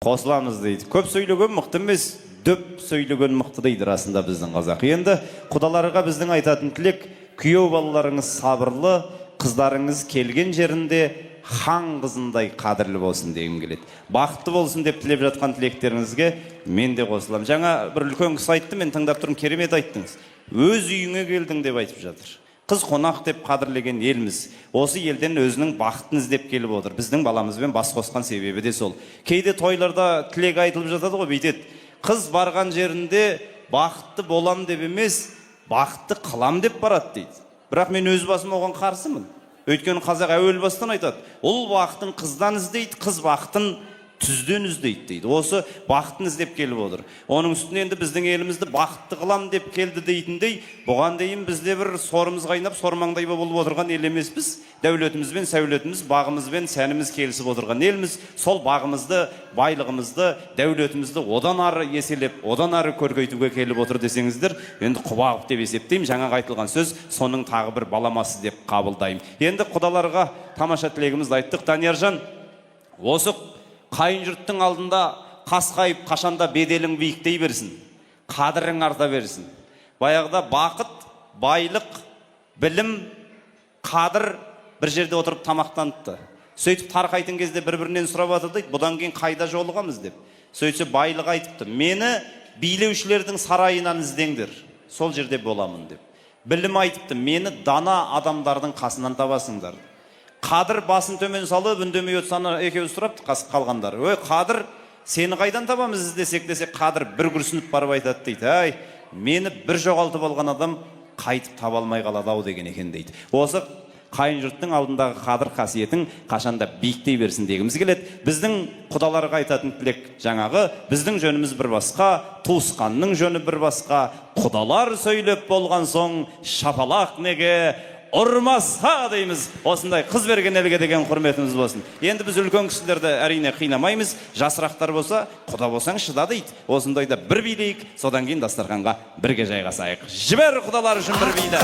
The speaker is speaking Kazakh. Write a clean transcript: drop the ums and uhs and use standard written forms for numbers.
Қосыламыз дейді. Көп сөйлеген мықты емес, дөп сөйлеген мықты дейді расында біздің қазақ. Енді құдаларға біздің айтатын тілек, күйеу балаларыңыз сабырлы, қыздарыңыз келген жерінде хан қызындай қадірлі болсын дегім келеді. Бақытты болсын деп тілеп жатқан тілектеріңізге мен де қосыламын. Жаңа бір үлкен кісі айтты, мен тыңдап тұрмын, керемет айттыңыз. Өз үйіңе келдің деп айтып жатыр. Қыз қонақ деп қадірлеген елміз. Осы елден өзінің бақытын іздеп келіп отыр. Біздің баламызбен бас қосқан себебі де сол. Кейде тойларда тілек айтылып жатады ғой, бүйтеді. Қыз барған жерінде бақытты болам деп емес, бақытты қылам деп барады дейді. Бірақ мен өз басым оған қарсымын. Өйткені қазақ әуел бастан айтады. Ұл бақытын қыздан іздейді, қыз бақытын түзден іздейді дейді. Осы бақытын іздеп келіп отыр. Оның үстіне енді біздің елімізді бақытты қылам деп келді дейтіндей, бұған дейін бізде бір сорымыз қайнап, сормаңдай болып отырған ел емеспіз. Дәулетімізбен сәулетіміз, бағымызбен сәніміз келісіп отырған елміз. Сол бағымызды, байлығымызды, дәулетімізді одан ары еселеп, одан ары көркейтуге келіп отыр десеңіздер, енді құбағып деп есептеймін. Жаңағы айтылған сөз соның тағы бір баламасы деп қабылдаймын. Енді құдаларға тамаша тілегімізді айттық. Данияржан, осы қайын жұрттың алдында қасқайып, қашанда беделің биіктей берсін, қадірің арта берсін. Баяғыда бақыт, байлық, білім, қадір бір жерде отырып тамақтаныпты. Сөйтіп тарқайтын кезде бір-бірінен сұрап жатыр дейді, бұдан кейін қайда жолығамыз деп. Сөйтсе байлық айтыпты, мені билеушілердің сарайынан іздеңдер, сол жерде боламын деп. Білім айтыпты, мені дана адамдардың қасынан табасыңдар. Қадір басын төмен салып, үндемей отырсаны екеуі сұрапты қалғандар. Ой, Қадір, сені қайдан табамыз іздесек десек, Қадір бір күрсініп барып айтады дейді. Ай, мені бір жоғалтып алған адам қайтып таба алмай қалады ау деген екен дейді. Осы қайын жұрттың алдындағы қадір қасиетің қашанда биіктей берсін дегіміз келеді. Біздің құдаларға айтатын тілек жаңағы, біздің жөніміз бір басқа, туысқанның жөні бір басқа. Құдалар сөйлеп болған соң шапалақ неге ұрмасқа дейміз. Осындай қыз берген елге деген құрметіміз болсын. Енді біз үлкен кісілерді әрине қинамаймыз. Жасырақтар болса, құда болсаң шыда дейді. Осындайда бір билейік, содан кейін дастарханға бірге жайғасайық. Жібер құдалар үшін бір биді.